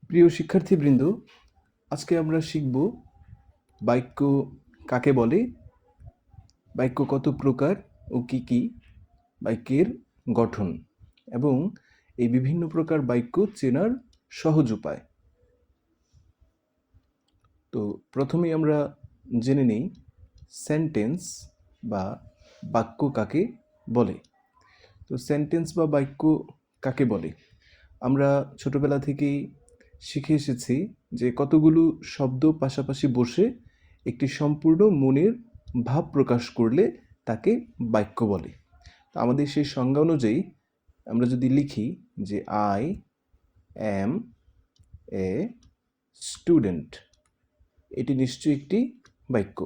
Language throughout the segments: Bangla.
প্রিয় শিক্ষার্থীবৃন্দ, আজকে আমরা শিখব বাক্য কাকে বলে, বাক্য কত প্রকার ও কি কি, বাক্যের গঠন এবং এই বিভিন্ন প্রকার বাক্য চেনার সহজ উপায়। তো প্রথমেই আমরা জেনে নেই সেন্টেন্স বা বাক্য কাকে বলে। তো সেন্টেন্স বা বাক্য কাকে বলে, আমরা ছোটবেলা থেকেই শিখে এসেছি যে কতগুলো শব্দ পাশাপাশি বসে একটি সম্পূর্ণ মনের ভাব প্রকাশ করলে তাকে বাক্য বলে। আমাদের সেই সংজ্ঞা অনুযায়ী আমরা যদি লিখি যে আই অ্যাম এ স্টুডেন্ট, এটি নিশ্চয়ই একটি বাক্য,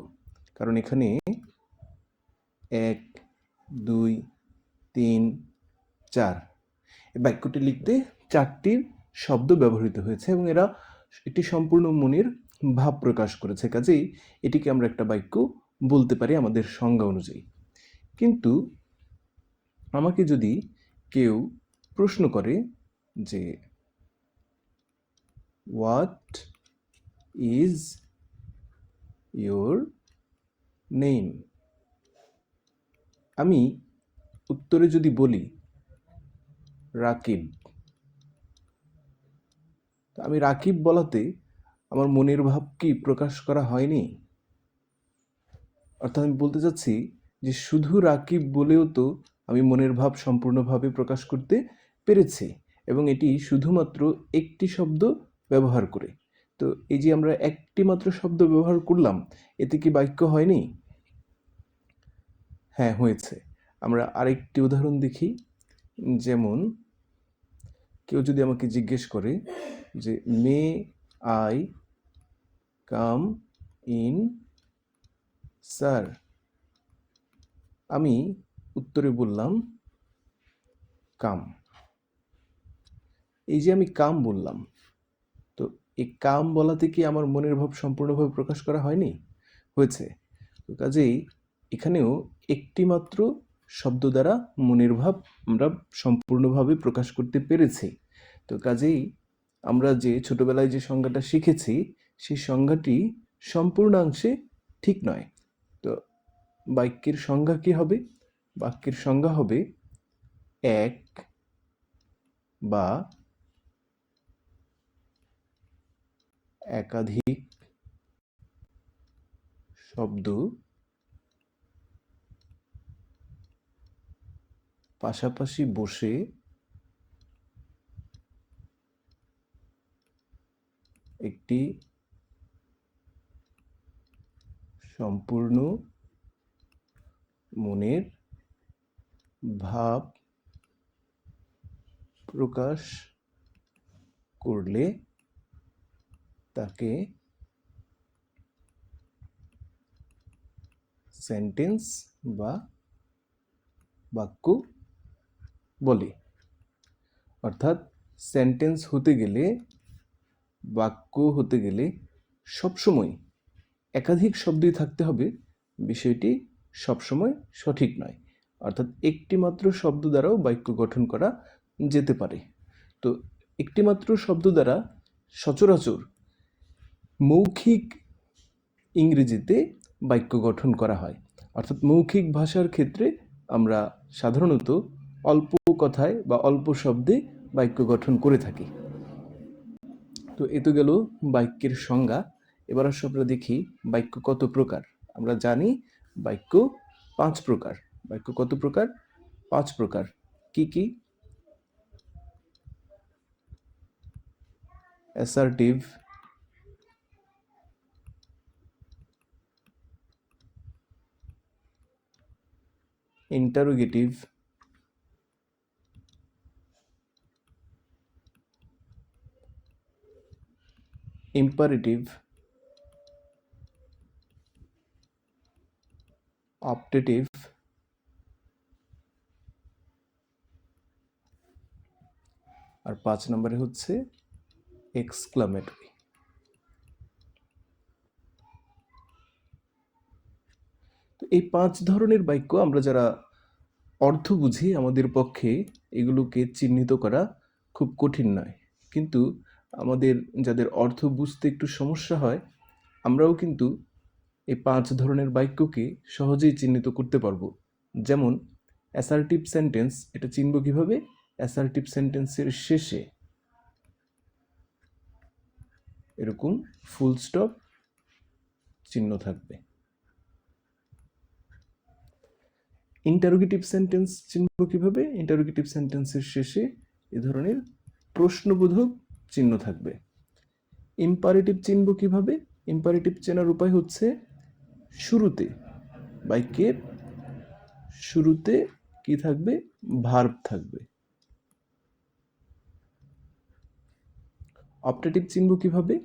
কারণ এখানে 1, 2, 3, 4 এই বাক্যটি লিখতে 4টি শব্দ ব্যবহৃত হয়েছে এবং এরা একটি সম্পূর্ণ মনের ভাব প্রকাশ করেছে, কাজেই এটিকে আমরা একটা বাক্য বলতে পারি আমাদের সংজ্ঞা অনুযায়ী। কিন্তু আমাকে যদি কেউ প্রশ্ন করে যে হোয়াট ইজ ইয়োর নেম, আমি উত্তরে যদি বলি রাকিব, আমি রাকিব বলাতে আমার মনের ভাব কি প্রকাশ করা হয়নি? অর্থাৎ আমি বলতে চাচ্ছি যে শুধু রাকিব বলেও তো আমি মনের ভাব সম্পূর্ণভাবে প্রকাশ করতে পেরেছি, এবং এটি শুধুমাত্র একটি শব্দ ব্যবহার করে। তো এই যে আমরা একটি মাত্র শব্দ ব্যবহার করলাম, এতে কি বাক্য হয়নি? হ্যাঁ, হয়েছে। আমরা আরেকটি উদাহরণ দেখি। যেমন কেউ যদি আমাকে জিজ্ঞেস করে যে may I come in sir, আমি উত্তরে বললাম কাম। এই যে আমি কাম বললাম, তো এই কাম বলাতে কি আমার মনের ভাব সম্পূর্ণভাবে প্রকাশ করা হয়নি? হয়েছে। তো কাজেই এখানেও একটি মাত্র শব্দ দ্বারা মনের ভাব আমরা সম্পূর্ণভাবে প্রকাশ করতে পেরেছি। তো কাজেই আমরা যে ছোটবেলায় যে সংজ্ঞাটা শিখেছি, সেই সংজ্ঞাটি সম্পূর্ণাংশে ঠিক নয়। তো বাক্যের সংজ্ঞা কি হবে? বাক্যের সংজ্ঞা হবে এক বা একাধিক শব্দ পাশাপাশি বসে একটি সম্পূর্ণ মনের ভাব প্রকাশ করলে তাকে সেন্টেন্স বা বাক্য বলে। অর্থাৎ সেন্টেন্স হতে গেলে, বাক্য হতে গেলে সবসময় একাধিক শব্দই থাকতে হবে, বিষয়টি সবসময় সঠিক নয়। অর্থাৎ একটি মাত্র শব্দ দ্বারাও বাক্য গঠন করা যেতে পারে। তো একটি মাত্র শব্দ দ্বারা সচরাচর মৌখিক ইংরেজিতে বাক্য গঠন করা হয়। অর্থাৎ মৌখিক ভাষার ক্ষেত্রে আমরা সাধারণত অল্প কথায় বা অল্প শব্দে বাক্য গঠন করে থাকি। তো এ তো গেল বাক্যের সংজ্ঞা। এবার আসলে আমরা দেখি বাক্য কত প্রকার। আমরা জানি বাক্য 5 প্রকার। বাক্য কত প্রকার? 5 প্রকার। কি কি? অ্যাসার্টিভ, ইন্টারোগেটিভ, ইম্পারেটিভ, অপটেটিভ, আর 5 নম্বরে হচ্ছে এক্সক্লামেটরি। তো এই 5 ধরনের বাক্য আমরা যারা অর্থ বুঝি, আমাদের পক্ষে এগুলোকে চিহ্নিত করা খুব কঠিন নয়। কিন্তু আমাদের যাদের অর্থ বুঝতে একটু সমস্যা হয়, আমরাও কিন্তু এই 5 ধরনের বাক্যকে সহজেই চিহ্নিত করতে পারবো। যেমন অ্যাসার্টিভ সেন্টেন্স, এটা চিনব কিভাবে? অ্যাসার্টিভ সেন্টেন্সের শেষে এরকম ফুল স্টপ চিহ্ন থাকবে। ইন্টারোগেটিভ সেন্টেন্স চিনব কিভাবে? ইন্টারোগেটিভ সেন্টেন্সের শেষে এ ধরনের প্রশ্নবোধক চিহ্ন থাকবে। ইম্পারেটিভ চিনব কিভাবে? ইম্পারেটিভ চেনার উপায় হচ্ছে শুরুতে, বাক্যের শুরুতে কি থাকবে? ভার্ব থাকবে। অপটেটিভ চিনব কিভাবে?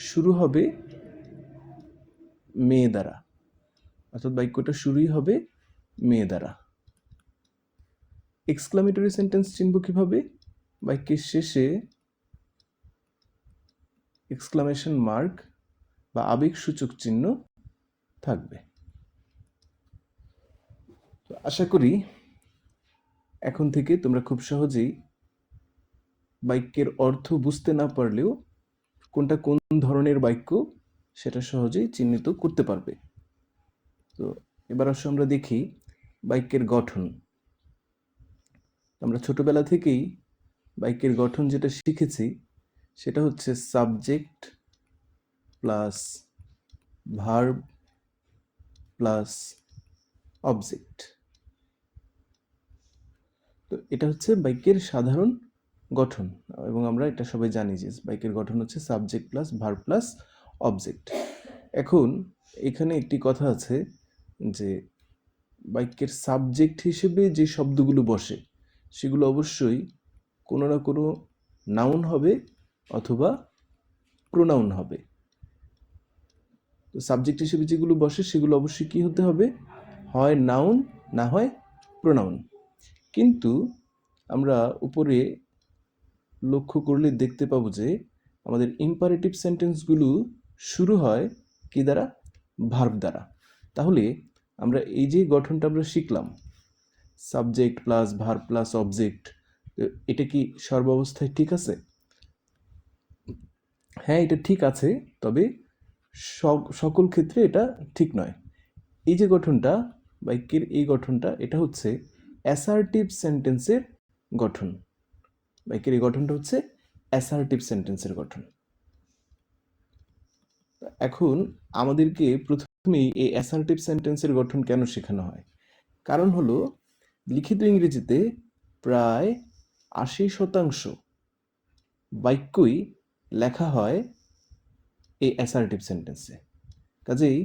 শুরু হবে মে দ্বারা, অর্থাৎ বাক্যটা শুরুই হবে মে দ্বারা। এক্সক্লামেটরি সেন্টেন্স চিনব কিভাবে? বাক্যের শেষে এক্সক্লামেশন মার্ক বা আবেগসূচক চিহ্ন থাকবে। তো আশা করি এখন থেকে তোমরা খুব সহজেই বাক্যের অর্থ বুঝতে না পারলেও কোনটা কোন ধরনের বাক্য সেটা সহজেই চিহ্নিত করতে পারবে। তো এবার আসলে আমরা দেখি বাক্যের গঠন। আমরা ছোটবেলা থেকেই বাক্যের গঠন যেটা শিখেছি সেটা হচ্ছে subject plus verb plus object. তো এটা হচ্ছে বাক্যের সাধারণ গঠন, এবং আমরা এটা সবাই জানি যে বাক্যের গঠন হচ্ছে subject plus verb plus object. এখন এখানে একটি কথা আছে যে বাক্যের সাবজেক্ট হিসেবে যে শব্দগুলো বসে সেগুলো অবশ্যই কোনো না কোনো নাউন হবে অথবা প্রোনাউন হবে। তো সাবজেক্ট হিসেবে যেগুলো বসে সেগুলো অবশ্যই কি হতে হবে? হয় নাউন, না হয় প্রোনাউন। কিন্তু আমরা উপরে লক্ষ্য করলে দেখতে পাবো যে আমাদের ইম্পারেটিভ সেন্টেন্সগুলো শুরু হয় কি দ্বারা? ভার্ব দ্বারা। তাহলে আমরা এই যে গঠনটা আমরা শিখলাম subject plus verb plus object, এটা কি সর্বাবস্থায় ঠিক আছে? হ্যাঁ, এটা ঠিক আছে, তবে সকল ক্ষেত্রে এটা ঠিক নয়। এই যে গঠনটা, বাক্যের এই গঠনটা, এটা হচ্ছে অ্যাসার্টিভ সেন্টেন্সের গঠন। বাক্যের এই গঠনটা হচ্ছে অ্যাসার্টিভ সেন্টেন্সের গঠন। এখন আমাদেরকে প্রথমেই এই অ্যাসার্টিভ সেন্টেন্সের গঠন কেন শেখানো হয়? কারণ হলো লিখিত ইংরেজিতে প্রায় 80% বাক্যই লেখা হয় এই অ্যাসার্টিভ সেন্টেন্সে। কাজেই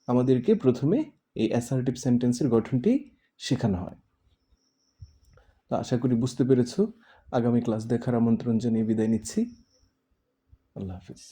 আমাদেরকে প্রথমে এই অ্যাসার্টিভ সেন্টেন্সের গঠনটি শেখানো হয়। তো আশা করি বুঝতে পেরেছো। আগামী ক্লাস দেখার আমন্ত্রণ জানিয়ে বিদায় নিচ্ছি। আল্লাহ হাফিজ।